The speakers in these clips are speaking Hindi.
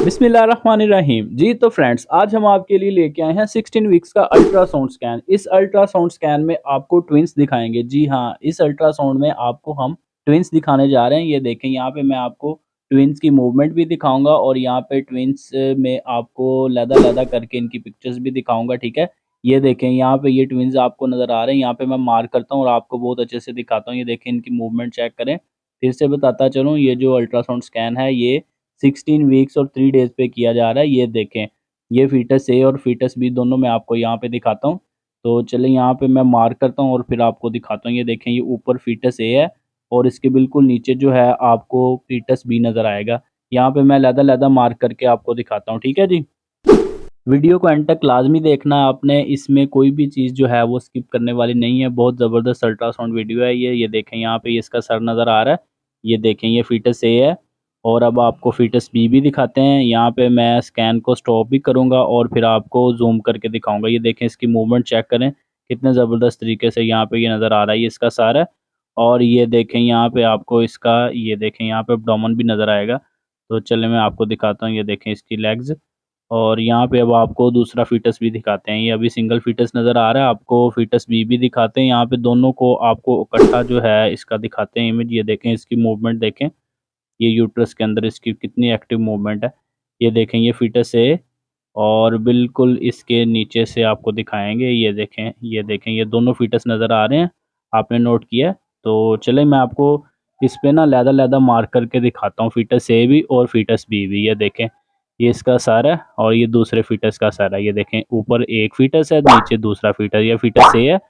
बिस्मिल्लाहिर्रहमानिर्रहीम। जी तो फ्रेंड्स, आज हम आपके लिए लेके आए हैं 16 वीक्स का अल्ट्रासाउंड स्कैन। इस अल्ट्रासाउंड स्कैन में आपको ट्विन्स दिखाएंगे। जी हाँ, इस अल्ट्रासाउंड में आपको हम ट्विन्स दिखाने जा रहे हैं। ये देखें, यहाँ पे मैं आपको ट्विन्स की मूवमेंट भी दिखाऊंगा और यहाँ पे ट्विन्स में आपको लैदा करके इनकी पिक्चर्स भी दिखाऊंगा। ठीक है, ये देखें, यहाँ पे ये ट्विन्स आपको नज़र आ रहे हैं। यहाँ पे मैं मार्क करता हूँ और आपको बहुत अच्छे से दिखाता हूँ। ये देखें, इनकी मूवमेंट चेक करें। फिर से बताता चलूँ, ये जो अल्ट्रासाउंड स्कैन है ये 16 वीक्स और 3 डेज़ पे किया जा रहा है। ये देखें, ये फ़ीटस ए और फ़ीटस बी दोनों मैं आपको यहाँ पे दिखाता हूँ। तो चलिए, यहाँ पे मैं मार्क करता हूँ और फिर आपको दिखाता हूँ। ये देखें, ये ऊपर फ़ीटस ए है और इसके बिल्कुल नीचे जो है आपको फ़ीटस बी नज़र आएगा। यहाँ पे मैं अलहदा-अलहदा मार्क करके आपको दिखाता हूँ, ठीक है जी? वीडियो को एंड तक लाज़मी देखना है आपने, इसमें कोई भी चीज़ जो है वो स्किप करने वाली नहीं है। बहुत ज़बरदस्त अल्ट्रासाउंड वीडियो है ये। ये देखें, यहाँ पे इसका सर नज़र आ रहा है। ये देखें, ये फ़ीटस ए है और अब आपको फ़ीटस बी भी दिखाते हैं। यहाँ पे मैं स्कैन को स्टॉप भी करूँगा और फिर आपको ज़ूम करके दिखाऊँगा। ये देखें, इसकी मूवमेंट चेक करें, कितने ज़बरदस्त तरीके से यहाँ पे ये नज़र आ रहा है। ये इसका सर है और ये देखें, यहाँ पे आपको इसका, ये देखें, यहाँ पे एब्डोमेन भी नज़र आएगा। तो चलिए मैं आपको दिखाता हूँ। ये देखें, इसकी लेग्स और यहाँ पे अब आपको दूसरा फ़ीटस भी दिखाते हैं। ये अभी सिंगल फ़ीटस नज़र आ रहा है, आपको फ़ीटस बी भी दिखाते हैं। यहाँ पे दोनों को आपको इकट्ठा जो है इसका दिखाते हैं इमेज। ये देखें, इसकी मूवमेंट देखें, ये यूट्रस के अंदर इसकी कितनी एक्टिव मूवमेंट है। ये देखें, ये फ़ीटस है और बिल्कुल इसके नीचे से आपको दिखाएँगे। ये देखें, ये दोनों फ़ीटस नज़र आ रहे हैं, आपने नोट किया है? तो चलें मैं आपको इस पे ना अलहदा-अलहदा मार्क करके दिखाता हूँ, फ़ीटस ए भी और फ़ीटस बी भी। ये देखें, ये इसका सर है और ये दूसरे फ़ीटस का सर है। ये देखें, ऊपर एक फ़ीटस है, नीचे दूसरा फ़ीटस। ये फ़ीटस ए है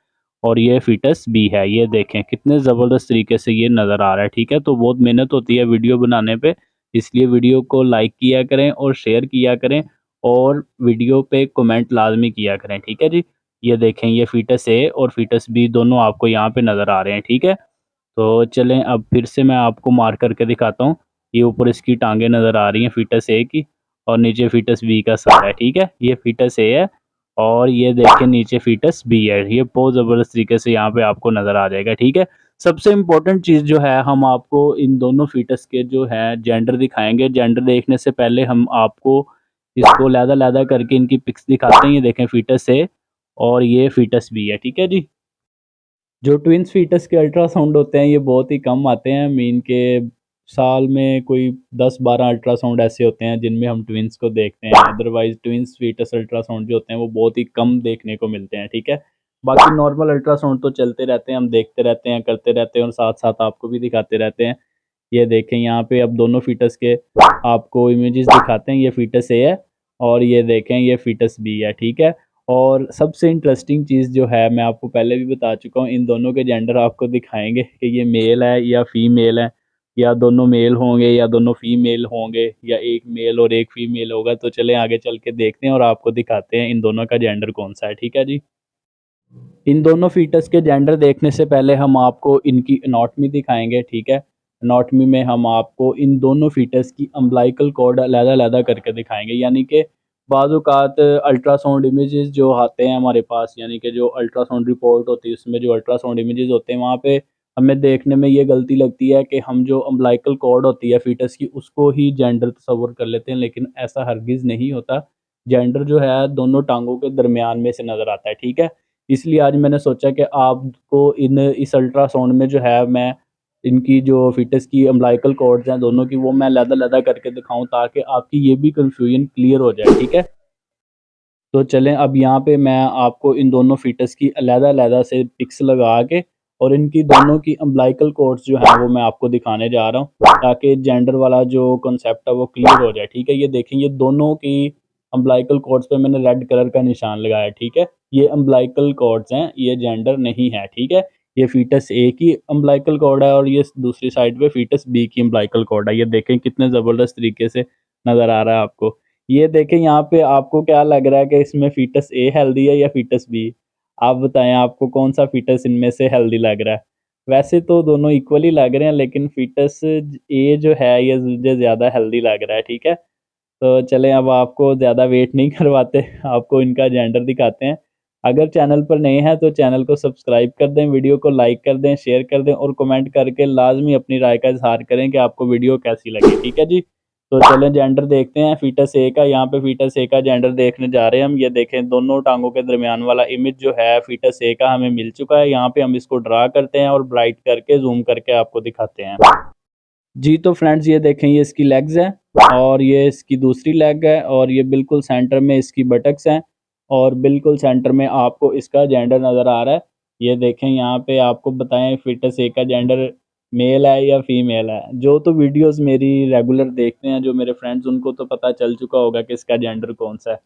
और ये फ़ीटस बी है। ये देखें, कितने ज़बरदस्त तरीके से ये नज़र आ रहा है, ठीक है? तो बहुत मेहनत होती है वीडियो बनाने पे, इसलिए वीडियो को लाइक किया करें और शेयर किया करें और वीडियो पे कमेंट लाज़मी किया करें, ठीक है जी? ये देखें, ये फ़ीटस ए और फ़ीटस बी दोनों आपको यहाँ पे नज़र आ रहे हैं, ठीक है? तो चलें अब फिर से मैं आपको मार्क करके दिखाता हूँ। ये ऊपर इसकी टाँगें नज़र आ रही हैं फ़ीटस ए की और नीचे फ़ीटस बी का सर है, ठीक है? ये फ़ीटस ए है और ये देखिए नीचे फ़ीटस बी है। ये बहुत ज़बरदस्त तरीके से यहाँ पे आपको नज़र आ जाएगा, ठीक है? सबसे इम्पोर्टेंट चीज़ जो है, हम आपको इन दोनों फ़ीटस के जो है जेंडर दिखाएँगे। जेंडर देखने से पहले हम आपको इसको अलहदा-अलहदा करके इनकी पिक्स दिखाते हैं। ये देखें, फ़ीटस ए और ये फ़ीटस बी है, ठीक है जी? जो ट्विन्स फ़ीटस के अल्ट्रासाउंड होते हैं ये बहुत ही कम आते हैं। मीन के साल में कोई 10-12 अल्ट्रासाउंड ऐसे होते हैं जिनमें हम ट्विन्स को देखते हैं। अदरवाइज़ ट्विन्स फ़ीटस अल्ट्रासाउंड जो होते हैं वो बहुत ही कम देखने को मिलते हैं, ठीक है? बाकी नॉर्मल अल्ट्रासाउंड तो चलते रहते हैं, हम देखते रहते हैं, करते रहते हैं और साथ-साथ आपको भी दिखाते रहते हैं। ये देखें, यहाँ पे अब दोनों फ़ीटस के आपको इमेजेस दिखाते हैं। ये फ़ीटस ए है और ये देखें, ये फ़ीटस बी है, ठीक है? और सबसे इंटरेस्टिंग चीज़ जो है, मैं आपको पहले भी बता चुका हूँ, इन दोनों के जेंडर आपको दिखाएँगे कि ये मेल है या फीमेल है, या दोनों मेल होंगे या दोनों फीमेल होंगे या एक मेल और एक फीमेल होगा। तो चलें आगे चल के देखते हैं और आपको दिखाते हैं इन दोनों का जेंडर कौन-सा है, ठीक है जी? इन दोनों फ़ीटस के जेंडर देखने से पहले हम आपको इनकी एनाटॉमी दिखाएँगे, ठीक है? एनाटॉमी में हम आपको इन दोनों फ़ीटस की अम्बिलिकल कॉर्ड अलग-अलग करके दिखाएँगे। यानी कि बाज़ औक़ात अल्ट्रासाउंड इमेजेस जो आते हैं हमारे पास, यानी कि जो अल्ट्रासाउंड रिपोर्ट होती है उसमें जो अल्ट्रासाउंड इमेजेस होते हैं, वहाँ पे हमें देखने में ये गलती लगती है कि हम जो अम्बिलिकल कॉर्ड होती है फ़ीटस की उसको ही जेंडर तस्वुर कर लेते हैं, लेकिन ऐसा हरगिज़ नहीं होता। जेंडर जो है दोनों टाँगों के दरमियान में से नज़र आता है, ठीक है? इसलिए आज मैंने सोचा कि आपको इस अल्ट्रासाउंड में जो है, मैं इनकी जो फ़ीटस की अम्बिलिकल कॉर्ड्स हैं दोनों की, वो मैं अलग-अलग करके दिखाऊँ ताकि आपकी ये भी कन्फ्यूजन क्लियर हो जाए, ठीक है? तो चलें अब यहाँ पे मैं आपको इन दोनों फ़ीटस की अलग-अलग से पिक्स लगा के और इनकी दोनों की अम्बिलिकल कॉर्ड्स जो हैं वो मैं आपको दिखाने जा रहा हूँ, ताकि जेंडर वाला जो कॉन्सेप्ट है वो क्लियर हो जाए, ठीक है? ये देखें, ये दोनों की अम्बिलिकल कॉर्ड्स पे मैंने रेड कलर का निशान लगाया है, ठीक है? ये अम्बिलिकल कॉर्ड्स हैं, ये जेंडर नहीं है, ठीक है? ये फ़ीटस ए की अम्बिलिकल कॉर्ड है और ये दूसरी साइड पे फ़ीटस बी की अम्बिलिकल कॉर्ड है। ये देखें, कितने ज़बरदस्त तरीके से नज़र आ रहा है आपको। ये देखें, यहाँ पे आपको क्या लग रहा है कि इसमें फ़ीटस ए हेल्दी है या फ़ीटस बी? आप बताएँ, आपको कौन-सा फ़ीटस इनमें से हेल्दी लग रहा है? वैसे तो दोनों इक्वली लग रहे हैं, लेकिन फ़ीटस ए जो है ये मुझे ज़्यादा हेल्दी लग रहा है, ठीक है? तो चलें अब आपको ज़्यादा वेट नहीं करवाते, आपको इनका जेंडर दिखाते हैं। अगर चैनल पर नए हैं तो चैनल को सब्सक्राइब कर दें, वीडियो को लाइक कर दें, शेयर कर दें और कमेंट करके लाज़मी अपनी राय का इज़हार करें कि आपको वीडियो कैसी लगी, ठीक है जी? तो चलें जेंडर देखते हैं फीटस ए का। यहाँ पे फीटस ए का जेंडर देखने जा रहे हैं हम। ये देखें दोनों टांगों के दरमियान वाला इमेज जो है फीटस ए का हमें मिल चुका है। यहाँ पे हम इसको ड्रा करते हैं और ब्राइट करके जूम करके आपको दिखाते हैं। जी तो फ्रेंड्स ये देखें ये इसकी लेग्स है और ये इसकी दूसरी लेग है और ये बिल्कुल सेंटर में इसकी बटक्स हैं और बिल्कुल सेंटर में आपको इसका जेंडर नज़र आ रहा है। ये देखें यहाँ पे आपको बताएं फिटस ए का जेंडर मेल है या फीमेल है। जो तो वीडियोस मेरी रेगुलर देखते हैं जो मेरे फ्रेंड्स उनको तो पता चल चुका होगा कि इसका जेंडर कौन सा है।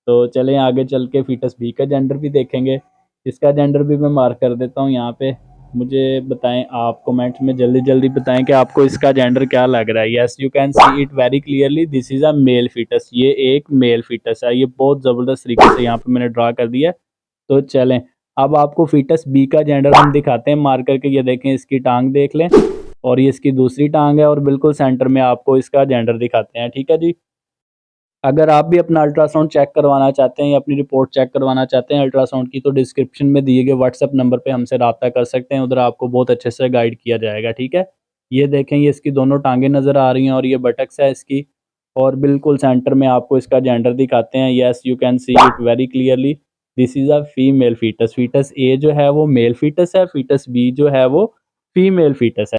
तो चलें आगे चल के फीटस बी का जेंडर भी देखेंगे। इसका जेंडर भी मैं मार्क कर देता हूँ यहाँ पे। मुझे बताएं आप कमेंट्स में जल्दी जल्दी बताएं कि आपको इसका जेंडर क्या लग रहा है। Yes you can see it very clearly this is a male foetus. ये एक मेल फीटस है। ये बहुत ज़बरदस्त तरीके से यहाँ पे मैंने ड्रा कर दिया। तो चलें अब आपको फीटस बी का जेंडर हम दिखाते हैं मार्क करके। ये देखें इसकी टांग देख लें और ये इसकी दूसरी टांग है और बिल्कुल सेंटर में आपको इसका जेंडर दिखाते हैं। ठीक है जी। अगर आप भी अपना अल्ट्रासाउंड चेक करवाना चाहते हैं या अपनी रिपोर्ट चेक करवाना चाहते हैं अल्ट्रासाउंड की, तो डिस्क्रिप्शन में दिए गए व्हाट्सएप नंबर पे हमसे रब्ता कर सकते हैं। उधर आपको बहुत अच्छे से गाइड किया जाएगा। ठीक है। ये देखें ये इसकी दोनों टांगें नज़र आ रही हैं और ये बटक्स है इसकी और बिल्कुल सेंटर में आपको इसका जेंडर दिखाते हैं। Yes you can see it very clearly this is a female fetus. Fetus A जो है वो मेल फीटस है, फीटस बी जो है वो फीमेल फीटस है।